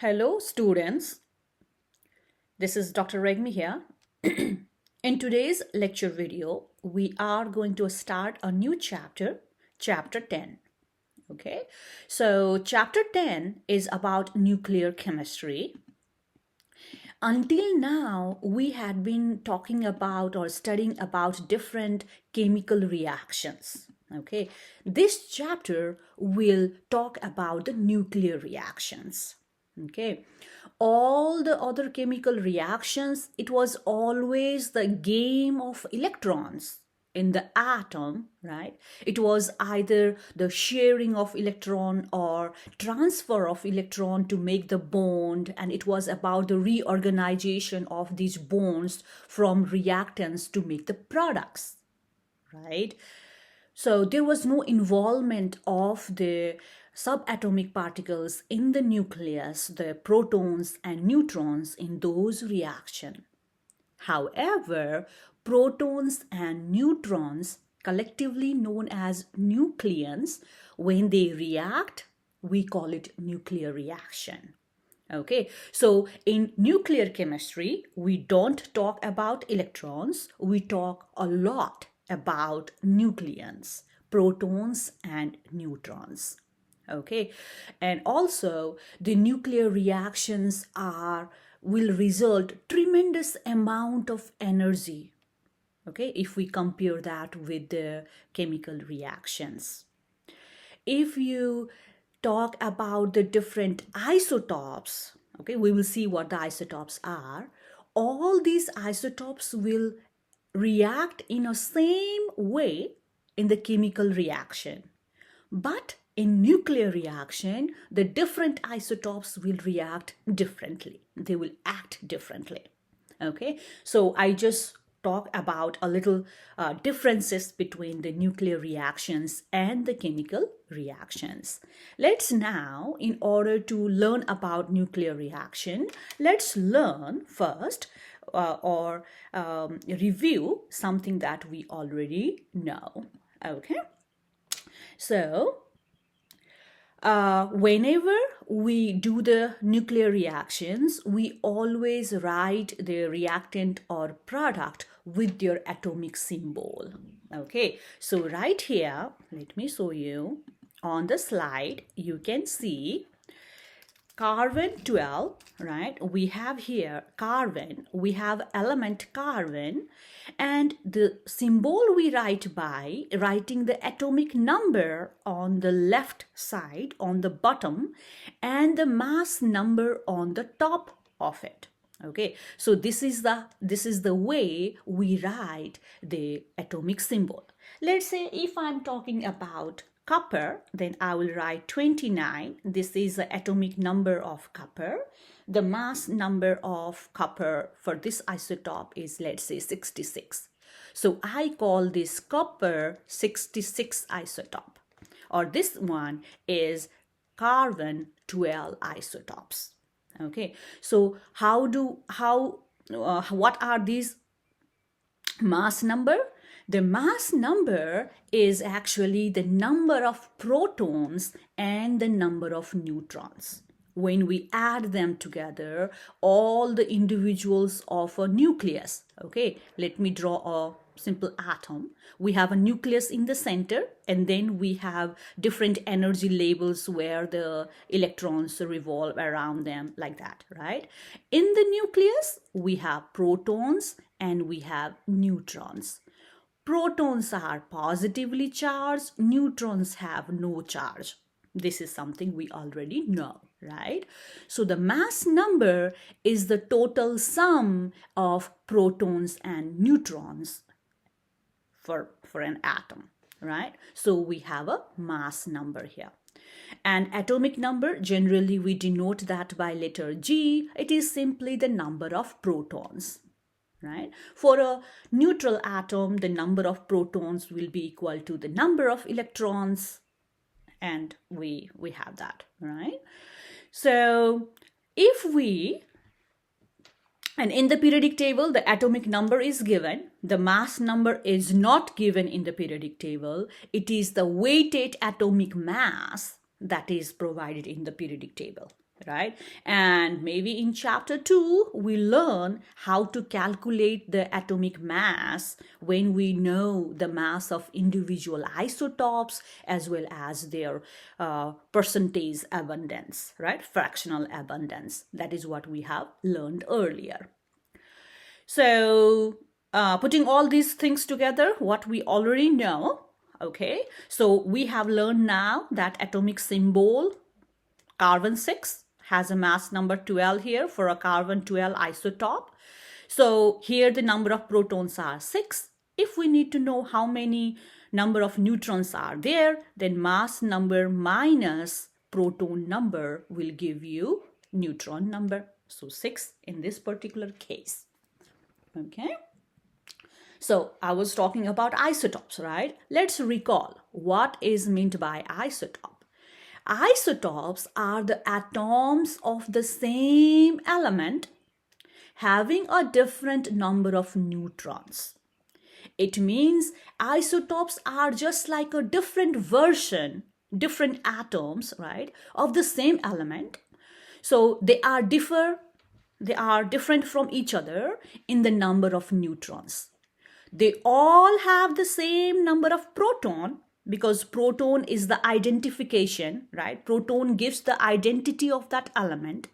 Hello students, this is Dr. Regmi here. In today's lecture video, we are going to start a new chapter, chapter 10. Okay, so chapter 10 is about nuclear chemistry. Until now, we had been talking about or studying about different chemical reactions. Okay, this chapter will talk about the nuclear reactions. Okay, all the other chemical reactions, it was always the game of electrons in the atom, right? It was either the sharing of electron or transfer of electron to make the bond, and it was about the reorganization of these bonds from reactants to make the products, right? So there was no involvement of the subatomic particles in the nucleus, the protons and neutrons in those reactions. However, protons and neutrons, collectively known as nucleons, when they react, we call it nuclear reaction. Okay, so in nuclear chemistry, we don't talk about electrons, we talk a lot about nucleons, protons and neutrons. Okay, and also the nuclear reactions will result tremendous amount of energy. Okay, if we compare that with the chemical reactions. If you talk about the different isotopes, okay, we will see what the isotopes are. All these isotopes will react in a same way in the chemical reaction. But in nuclear reaction, the different isotopes will react differently. They will act differently. Okay, so I just talk about a little differences between the nuclear reactions and the chemical reactions. Let's now, in order to learn about nuclear reaction, let's learn first or review something that we already know. Okay, so whenever we do the nuclear reactions, we always write the reactant or product with their atomic symbol. Okay, so right here, let me show you on the slide, you can see carbon 12, right? We have here carbon, we have element carbon, and the symbol we write by writing the atomic number on the left side, on the bottom, and the mass number on the top of it. Okay, so this is the way we write the atomic symbol. Let's say if I'm talking about copper, then I will write 29. This is the atomic number of copper. The mass number of copper for this isotope is, let's say, 66. So I call this copper 66 isotope, or this one is carbon 12 isotopes. Okay, so what are these mass number? The mass number is actually the number of protons and the number of neutrons. When we add them together, all the individuals of a nucleus. Okay, let me draw a simple atom. We have a nucleus in the center, and then we have different energy labels where the electrons revolve around them, like that, right? In the nucleus, we have protons and we have neutrons. Protons are positively charged, neutrons have no charge. This is something we already know, right? So the mass number is the total sum of protons and neutrons for an atom, right? So we have a mass number here. And atomic number, generally we denote that by letter G. It is simply the number of protons, right? For a neutral atom, the number of protons will be equal to the number of electrons, and we have that, right? So and in the periodic table, the atomic number is given. The mass number is not given in the periodic table. It is the weighted atomic mass that is provided in the periodic table. right? And maybe in chapter 2, we learn how to calculate the atomic mass when we know the mass of individual isotopes as well as their percentage abundance, right? Fractional abundance. That is what we have learned earlier. So putting all these things together, what we already know, okay? So we have learned now that atomic symbol carbon 6 has a mass number 12 here for a carbon 12 isotope. So here the number of protons are 6. If we need to know how many number of neutrons are there, then mass number minus proton number will give you neutron number. So 6 in this particular case. Okay. So I was talking about isotopes, right? Let's recall what is meant by isotope. Isotopes are the atoms of the same element having a different number of neutrons. It means isotopes are just like a different version, different atoms, right, of the same element. So they are different from each other in the number of neutrons. They all have the same number of proton, because proton is the identification, right? Proton gives the identity of that element.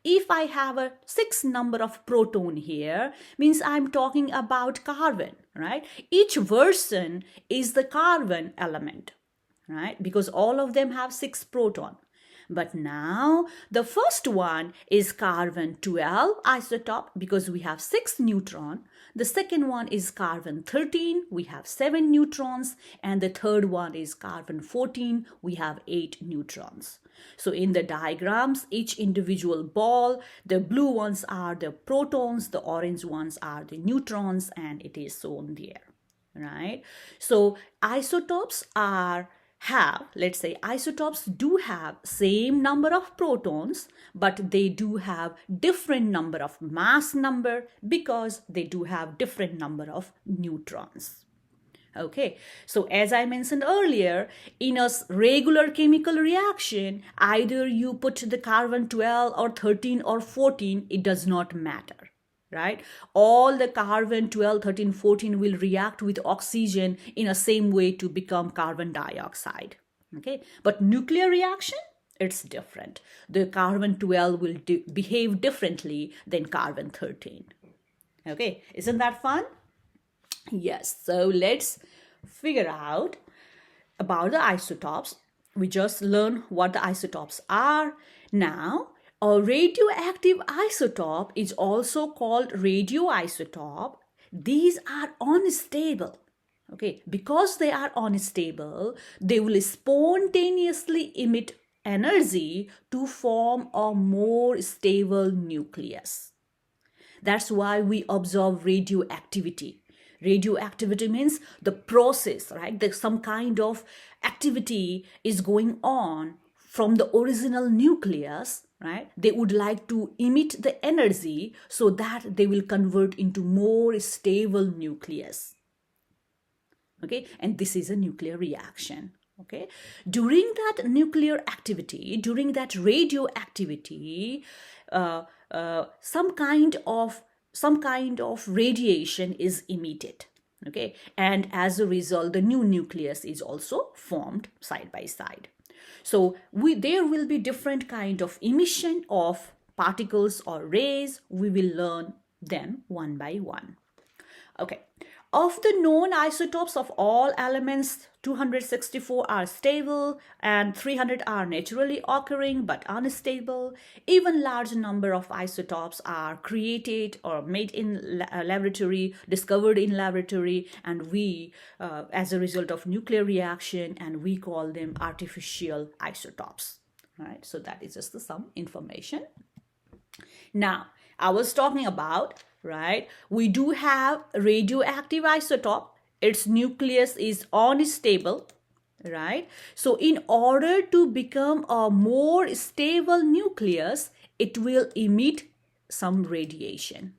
If I have a 6 number of proton here, means I'm talking about carbon, right? Each version is the carbon element, right? Because all of them have 6 proton. But now the first one is carbon 12 isotope because we have 6 neutron. The second one is carbon 13, we have 7 neutrons. And the third one is carbon 14, we have 8 neutrons. So in the diagrams, each individual ball, the blue ones are the protons, the orange ones are the neutrons, and it is shown there, right? So isotopes let's say isotopes do have same number of protons, but they do have different number of mass number because they do have different number of neutrons. Okay, so as I mentioned earlier, in a regular chemical reaction, either you put the carbon 12 or 13 or 14, it does not matter. Right? All the carbon 12, 13, 14 will react with oxygen in a same way to become carbon dioxide. Okay, but nuclear reaction, it's different. The carbon 12 will behave differently than carbon 13. Okay, isn't that fun? Yes, so let's figure out about the isotopes. We just learned what the isotopes are. Now, a radioactive isotope is also called radioisotope. These are unstable. Okay, because they are unstable, they will spontaneously emit energy to form a more stable nucleus. That's why we observe radioactivity. Radioactivity means the process, right? There's some kind of activity is going on from the original nucleus, right? They would like to emit the energy so that they will convert into more stable nucleus. Okay, and this is a nuclear reaction. Okay, during that nuclear activity, during that radioactivity, some kind of radiation is emitted. Okay, and as a result, the new nucleus is also formed side by side. So there will be different kind of emission of particles or rays. We will learn them one by one. Okay. Of the known isotopes of all elements, 264 are stable and 300 are naturally occurring but unstable. Even large number of isotopes are created or made in laboratory, discovered in laboratory, and we, as a result of nuclear reaction, and we call them artificial isotopes. Right? So that is just some information. Now, I was talking about, right, we do have radioactive isotope. Its nucleus is unstable, right? So in order to become a more stable nucleus, it will emit some radiation.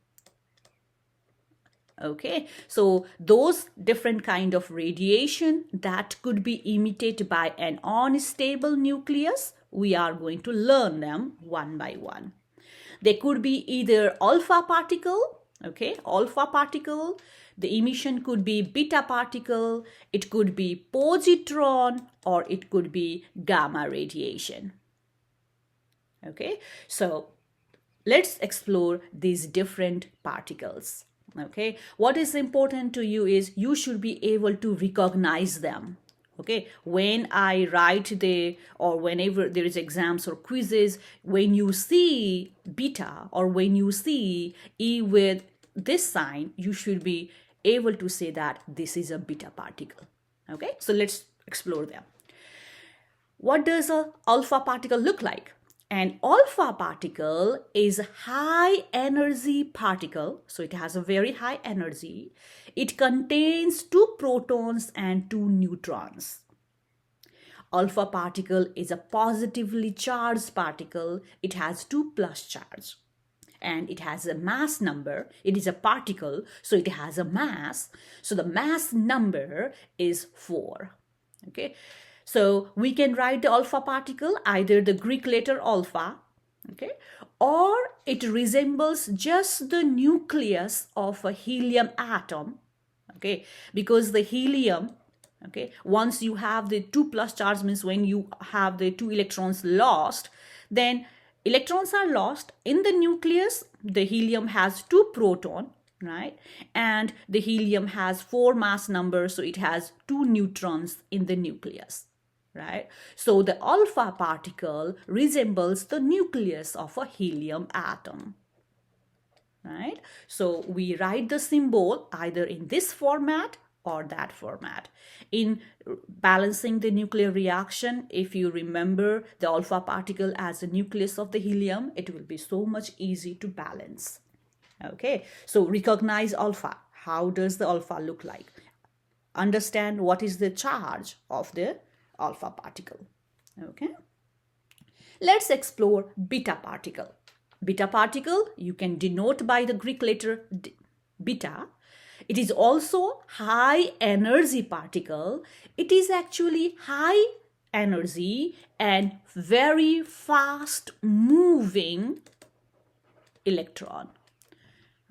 Okay, so those different kind of radiation that could be emitted by an unstable nucleus we are going to learn them one by one. They could be either alpha particle, okay, alpha particle. The emission could be beta particle. It could be positron, or it could be gamma radiation. Okay, so let's explore these different particles. Okay, what is important to you is you should be able to recognize them. Okay, when I write or whenever there is exams or quizzes, when you see beta or when you see E with this sign, you should be able to say that this is a beta particle. Okay, so let's explore them. What does an alpha particle look like? An alpha particle is a high energy particle, so it has a very high energy. It contains 2 protons and 2 neutrons. Alpha particle is a positively charged particle. It has 2 plus charge. And it has a mass number. It is a particle, so it has a mass. So the mass number is 4. Okay. So we can write the alpha particle either the Greek letter alpha, okay, or it resembles just the nucleus of a helium atom, okay, because the helium, okay, once you have the 2 plus charge, means when you have the 2 electrons lost, then electrons are lost in the nucleus. The helium has 2 proton, right, and the helium has 4 mass number, so it has 2 neutrons in the nucleus. Right? So the alpha particle resembles the nucleus of a helium atom. Right? So we write the symbol either in this format or that format. In balancing the nuclear reaction, if you remember the alpha particle as the nucleus of the helium, it will be so much easy to balance. Okay, so recognize alpha. How does the alpha look like? Understand what is the charge of the alpha particle. Okay, let's explore beta particle. Beta particle you can denote by the Greek letter beta. It is also high energy particle. It is actually high energy and very fast moving electron.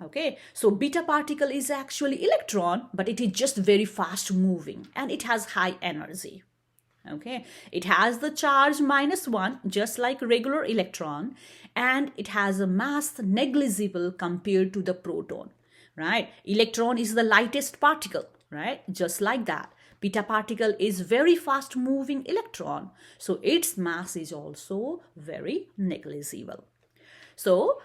Okay, so beta particle is actually electron, but it is just very fast moving and it has high energy. Okay, it has the charge -1 just like regular electron, and it has a mass negligible compared to the proton, right? Electron is the lightest particle, right? Just like that. Beta particle is very fast moving electron, so its mass is also very negligible. So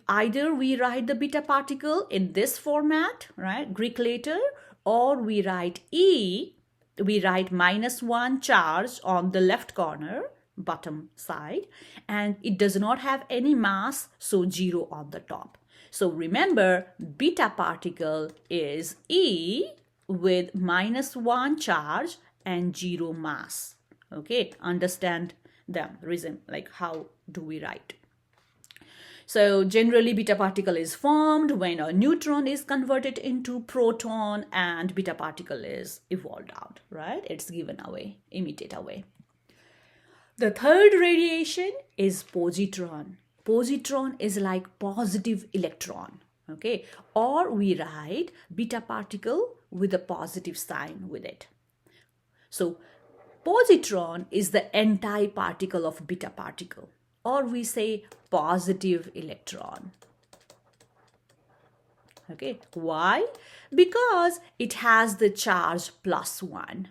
either we write the beta particle in this format, right, Greek letter, or we write E. We write -1 charge on the left corner, bottom side, and it does not have any mass, so 0 on the top. So remember, beta particle is E with -1 charge and 0 mass. Okay, understand them, reason, like how do we write? So generally beta particle is formed when a neutron is converted into proton and beta particle is evolved out, right? It's given away, emitted away. The third radiation is positron. Positron is like positive electron, okay? Or we write beta particle with a positive sign with it. So positron is the anti-particle of beta particle, or we say positive electron. Okay, why? Because it has the charge +1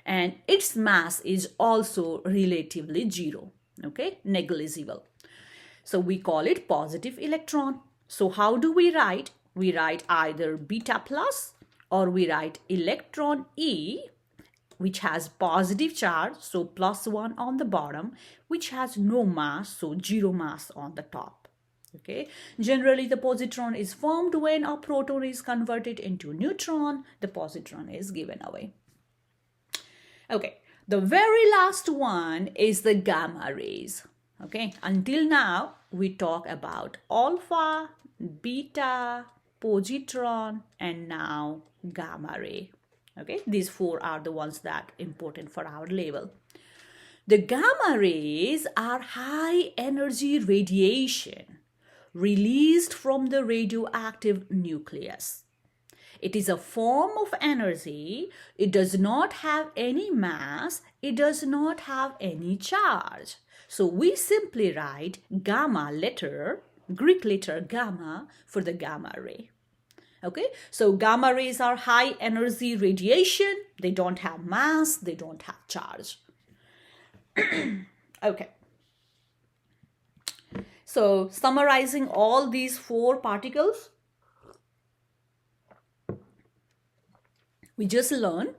and its mass is also relatively 0, okay, negligible. So we call it positive electron. So how do we write? We write either beta plus or we write electron E, which has positive charge, so +1 on the bottom, which has no mass, so 0 mass on the top. Okay, generally the positron is formed when a proton is converted into neutron. The positron is given away. Okay, the very last one is the gamma rays. Okay, until now we talk about alpha, beta, positron, and now gamma ray. Okay, these 4 are the ones that important for our level. The gamma rays are high energy radiation released from the radioactive nucleus. It is a form of energy. It does not have any mass. It does not have any charge. So we simply write gamma letter, Greek letter gamma, for the gamma ray. Okay, so gamma rays are high energy radiation. They don't have mass. They don't have charge. Okay. So summarizing all these four particles, we just learn,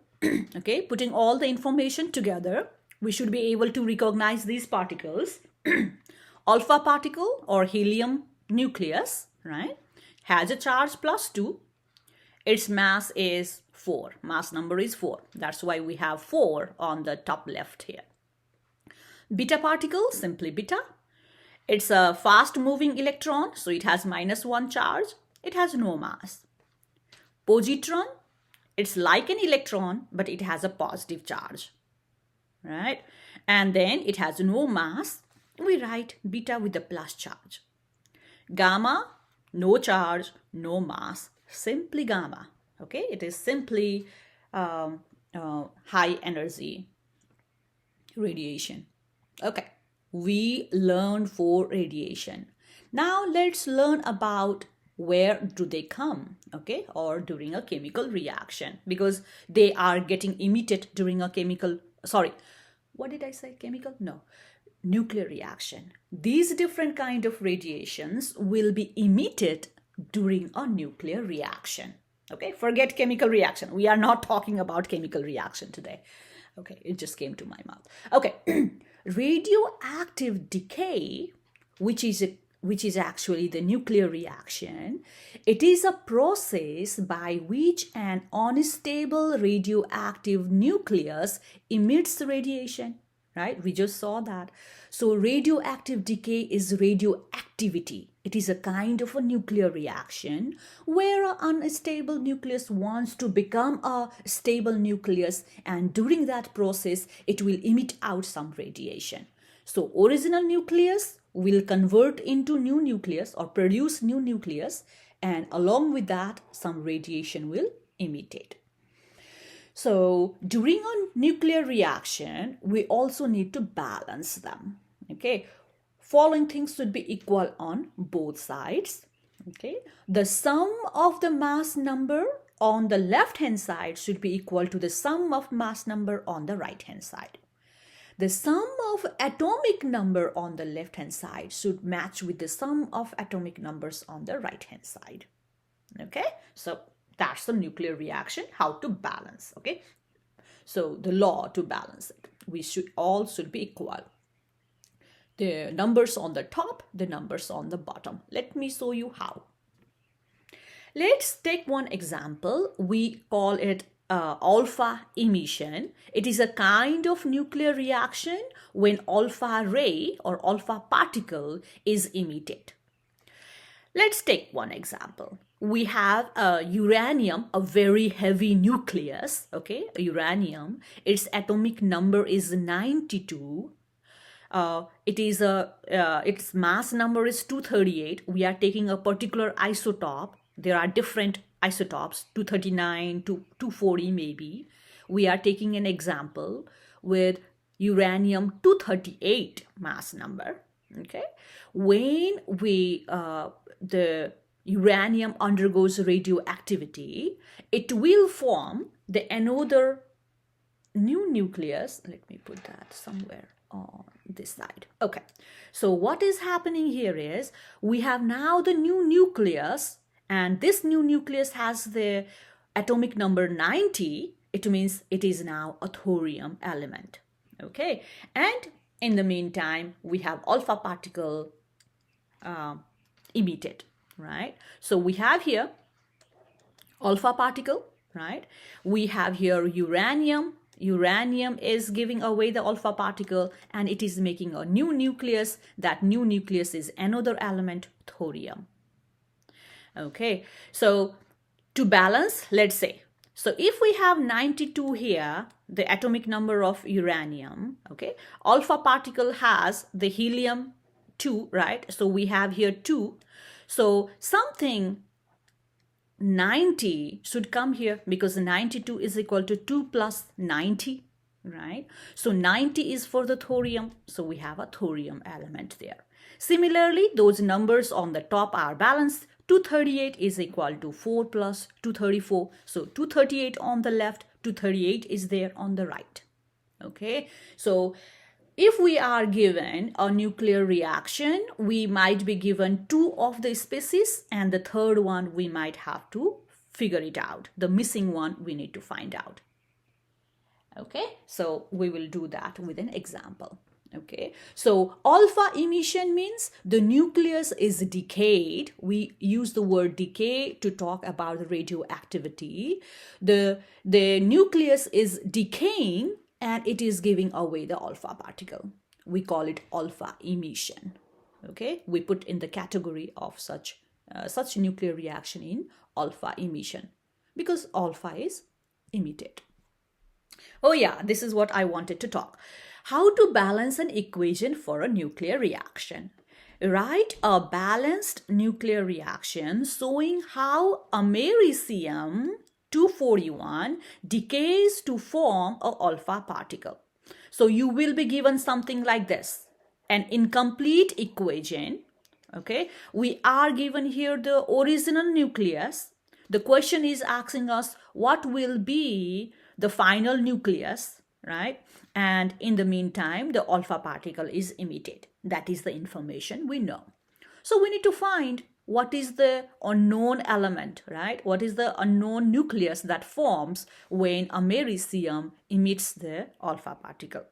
okay, putting all the information together, we should be able to recognize these particles. Alpha particle or helium nucleus, right, has a charge +2. Its mass is 4. Mass number is 4. That's why we have 4 on the top left here. Beta particle, simply beta. It's a fast moving electron, so it has -1 charge. It has no mass. Positron, it's like an electron, but it has a positive charge, right? And then it has no mass. We write beta with the plus charge. Gamma, no charge, no mass, simply gamma, okay? It is simply high energy radiation. Okay, we learned for radiation. Now let's learn about where do they come, okay, or during a chemical reaction, because they are getting emitted during a chemical, sorry, what did I say, chemical? No, nuclear reaction. These different kind of radiations will be emitted during a nuclear reaction, okay? Forget chemical reaction. We are not talking about chemical reaction today. Okay, it just came to my mouth. Okay, radioactive decay, which is actually the nuclear reaction, it is a process by which an unstable radioactive nucleus emits radiation, right? We just saw that. So radioactive decay is radioactivity. It is a kind of a nuclear reaction where an unstable nucleus wants to become a stable nucleus, and during that process, it will emit out some radiation. So original nucleus will convert into new nucleus or produce new nucleus, and along with that, some radiation will emit it. So during a nuclear reaction, we also need to balance them, okay? Following things should be equal on both sides, okay? The sum of the mass number on the left-hand side should be equal to the sum of mass number on the right-hand side. The sum of atomic number on the left-hand side should match with the sum of atomic numbers on the right-hand side, okay? So that's the nuclear reaction, how to balance, okay? So the law to balance it, we should be equal. The numbers on the top, the numbers on the bottom. Let me show you how. Let's take one example. We call it alpha emission. It is a kind of nuclear reaction when alpha ray or alpha particle is emitted. Let's take one example. We have uranium, a very heavy nucleus, okay? Uranium, its atomic number is 92. Its mass number is 238. We are taking a particular isotope. There are different isotopes, 239 to 240 maybe. We are taking an example with uranium 238 mass number, okay? When the uranium undergoes radioactivity, it will form another new nucleus. Let me put that somewhere on this side. Okay, so what is happening here is we have now the new nucleus, and this new nucleus has the atomic number 90. It means it is now a thorium element, okay? And in the meantime, we have alpha particle emitted, right? So we have here alpha particle, right? We have here uranium. Uranium is giving away the alpha particle, and it is making a new nucleus. That new nucleus is another element, thorium. Okay, so to balance, let's say So if we have 92 here, the atomic number of uranium, okay, alpha particle has the helium 2, right? So we have here 2. So something 90 should come here because 92 is equal to 2 plus 90, right? So 90 is for the thorium. So we have a thorium element there. Similarly, those numbers on the top are balanced. 238 is equal to 4 plus 234. So 238 on the left, 238 is there on the right. Okay, so if we are given a nuclear reaction, we might be given 2 of the species, and the third one we might have to figure it out. The missing one we need to find out. Okay, so we will do that with an example. Okay, so alpha emission means the nucleus is decayed. We use the word decay to talk about the radioactivity. The nucleus is decaying and it is giving away the alpha particle. We call it alpha emission. Okay, we put in the category of such nuclear reaction in alpha emission because alpha is emitted. Oh yeah, this is what I wanted to talk. How to balance an equation for a nuclear reaction. Write a balanced nuclear reaction showing how americium 241 decays to form an alpha particle. So you will be given something like this, an incomplete equation. Okay, we are given here the original nucleus. The question is asking us what will be the final nucleus, right? And in the meantime, the alpha particle is emitted. That is the information we know. So we need to find what is the unknown element, right? What is the unknown nucleus that forms when americium emits the alpha particle.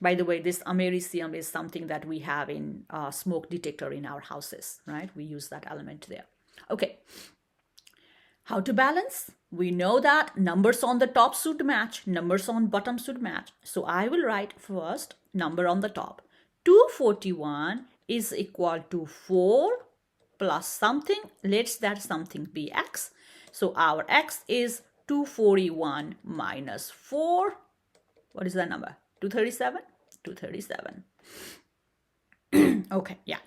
By the way, this americium is something that we have in a smoke detector in our houses, right? We use that element there. Okay. How to balance? We know that numbers on the top should match, numbers on bottom should match. So I will write first number on the top. 241 is equal to 4 plus something. Let that something be x. So our x is 241 minus 4. What is that number? 237? 237. Okay, yeah.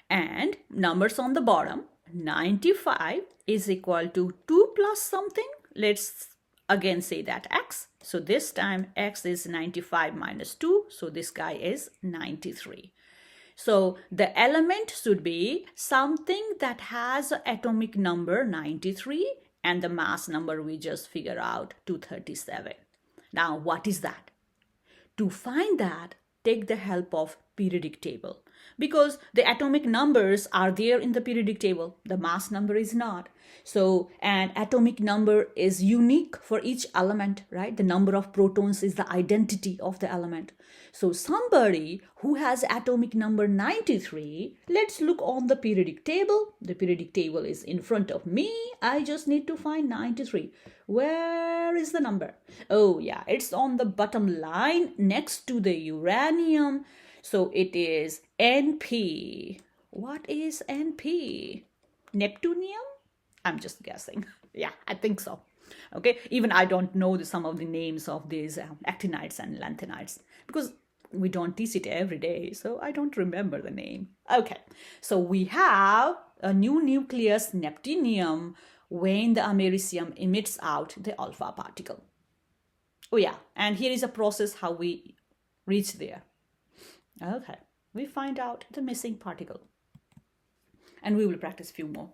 And numbers on the bottom. 95 is equal to 2 plus something. Let's again say that x. So this time x is 95 minus 2. So this guy is 93. So the element should be something that has an atomic number 93 and the mass number we just figure out 237. Now what is that? To find that, take the help of periodic table. Because the atomic numbers are there in the periodic table, the mass number is not. So an atomic number is unique for each element, right? The number of protons is the identity of the element. So somebody who has atomic number 93, let's look on the periodic table. The periodic table is in front of me. I just need to find 93. Where is the number? Oh yeah, it's on the bottom line next to the uranium. So it is NP. What is NP? Neptunium? I'm just guessing. Yeah, I think so. Okay, even I don't know some of the names of these actinides and lanthanides because we don't teach it every day, so I don't remember the name. Okay, so we have a new nucleus, neptunium, when the americium emits out the alpha particle. Oh yeah, and here is a process how we reach there. Okay, we find out the missing particle. And we will practice a few more.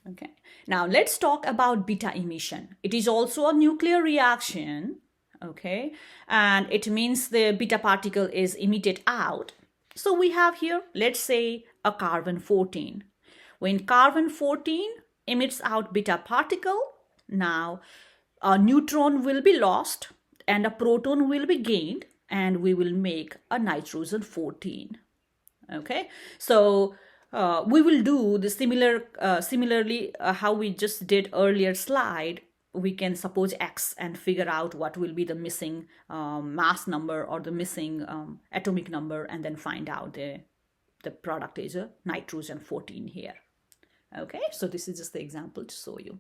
Okay, now let's talk about beta emission. It is also a nuclear reaction. Okay, and it means the beta particle is emitted out. So we have here, let's say, a carbon-14. When carbon-14 emits out beta particle, now a neutron will be lost and a proton will be gained, and we will make a nitrogen-14. Okay, so we will do the similarly how we just did earlier slide. We can suppose x and figure out what will be the missing mass number or the missing atomic number, and then find out the product is a nitrogen-14 here. Okay, so this is just the example to show you.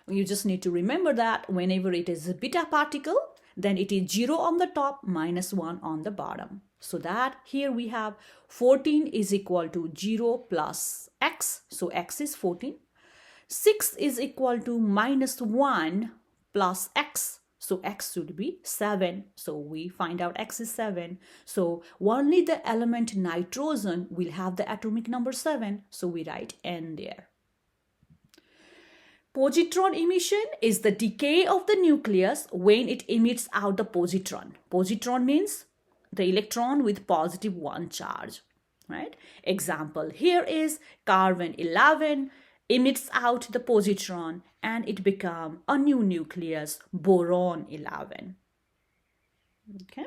You just need to remember that whenever it is a beta particle, then it is 0 on the top minus 1 on the bottom. So that here we have 14 is equal to 0 plus x. So x is 14. 6 is equal to minus 1 plus x. So x should be 7. So we find out x is 7. So only the element nitrogen will have the atomic number 7. So we write N there. Positron emission is the decay of the nucleus when it emits out the positron. Positron means the electron with positive 1 charge, right? Example here is carbon 11 emits out the positron and it becomes a new nucleus, boron 11. Okay.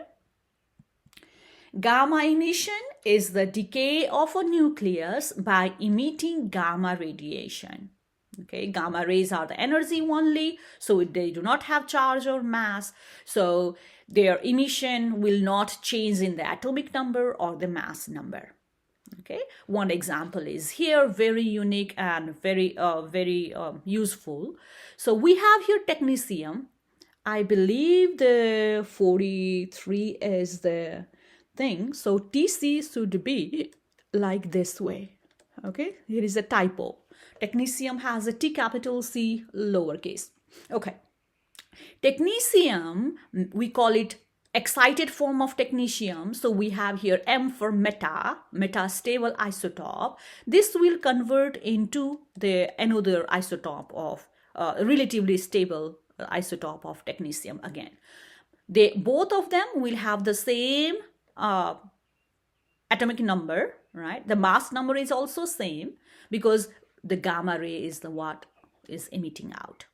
Gamma emission is the decay of a nucleus by emitting gamma radiation. Okay, gamma rays are the energy only, so they do not have charge or mass, so their emission will not change in the atomic number or the mass number. Okay, one example is here, very unique and very useful. So we have here technetium. I believe the 43 is the thing, so TC should be like this way. Okay, here is a typo. Technetium has a T capital C lowercase. Okay. Technetium, we call it excited form of technetium. So we have here M for meta-stable isotope. This will convert into the another isotope of relatively stable isotope of technetium again. Both of them will have the same atomic number, right? The mass number is also same because the gamma ray is the what is emitting out.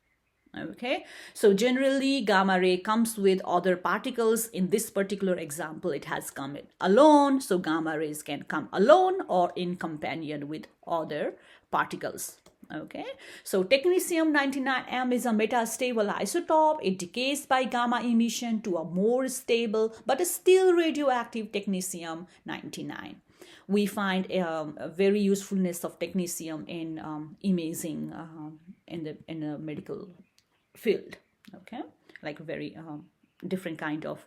Okay, so generally gamma ray comes with other particles. In this particular example, it has come in alone. So gamma rays can come alone or in companion with other particles. Okay, so technetium 99M is a metastable isotope. It decays by gamma emission to a more stable but still radioactive technetium 99. We find a very usefulness of technetium in imaging in the medical field. Okay, like very different kind of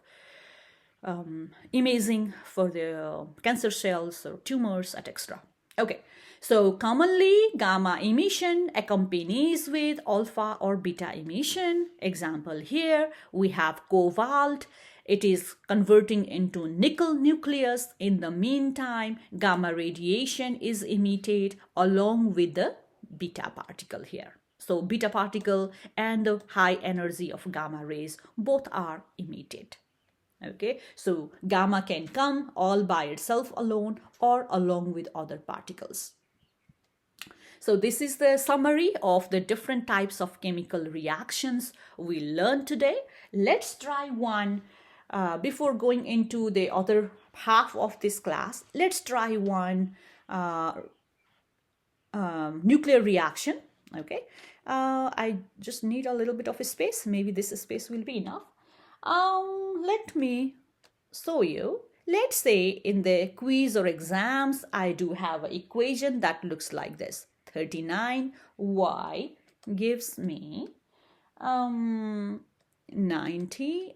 imaging for the cancer cells or tumors, etc. Okay, so commonly gamma emission accompanies with alpha or beta emission. Example here we have cobalt. It is converting into nickel nucleus. In the meantime, gamma radiation is emitted along with the beta particle here. So beta particle and the high energy of gamma rays both are emitted. Okay, so gamma can come all by itself alone or along with other particles. So this is the summary of the different types of chemical reactions we learned today. Let's try one. Before going into the other half of this class, let's try one nuclear reaction. Okay, I just need a little bit of a space. Maybe this space will be enough. Let me show you. Let's say in the quiz or exams, I do have an equation that looks like this. 39y gives me 90.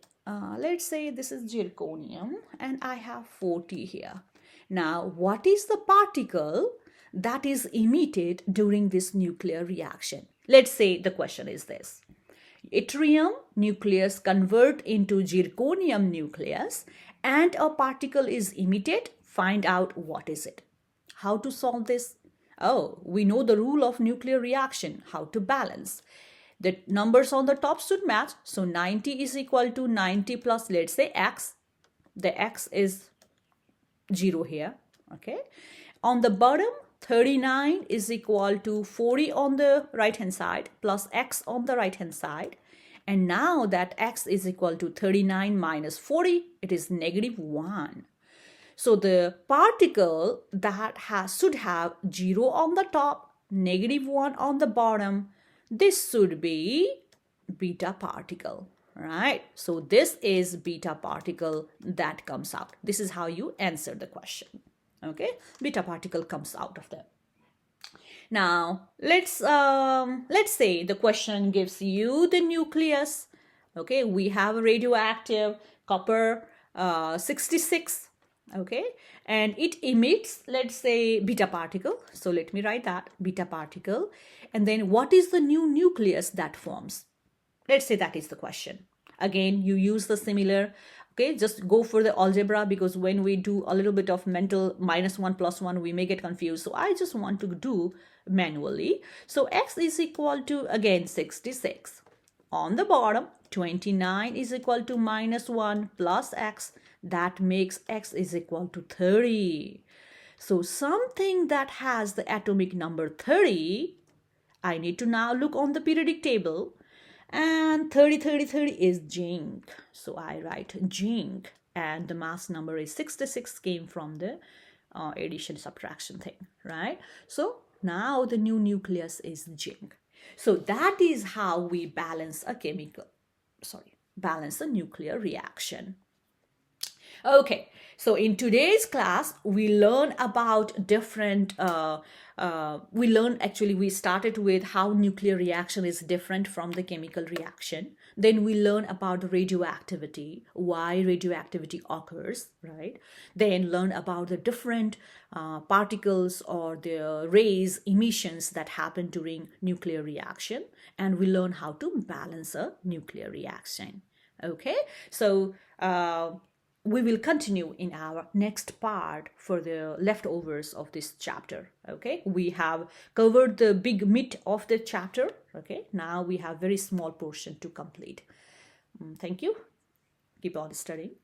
Let's say this is zirconium and I have 40 here. Now, what is the particle that is emitted during this nuclear reaction? Let's say the question is this. Yttrium nucleus convert into zirconium nucleus and a particle is emitted. Find out what is it. How to solve this? Oh, we know the rule of nuclear reaction, how to balance. The numbers on the top should match. So 90 is equal to 90 plus, let's say, x. The x is 0 here. Okay. On the bottom, 39 is equal to 40 on the right hand side plus x on the right hand side. And now that x is equal to 39 minus 40, it is negative 1. So the particle that should have 0 on the top, negative 1 on the bottom, this should be beta particle, right? So this is beta particle that comes out. This is how you answer the question. Okay, beta particle comes out of them. Now let's say the question gives you the nucleus. Okay, we have a radioactive copper 66. Okay, and it emits, let's say, beta particle. So let me write that, beta particle. And then what is the new nucleus that forms? Let's say that is the question. Again, you use the similar. Okay, just go for the algebra, because when we do a little bit of mental -1 +1, we may get confused. So I just want to do manually. So x is equal to, again, 66. On the bottom, 29 is equal to -1 plus x. That makes x is equal to 30. So something that has the atomic number 30, I need to now look on the periodic table. And 30, 30, 30 is zinc. So I write zinc. And the mass number is 66, came from the addition subtraction thing, right? So now the new nucleus is zinc. So that is how we balance a balance a nuclear reaction. Okay, so in today's class, we learn about different, we started with how nuclear reaction is different from the chemical reaction. Then we learn about radioactivity, why radioactivity occurs, right? Then learn about the different particles or the rays emissions that happen during nuclear reaction. And we learn how to balance a nuclear reaction. Okay, so we will continue in our next part for the leftovers of this chapter. Okay, we have covered the big meat of the chapter. Okay, now we have very small portion to complete. Thank you. Keep on studying.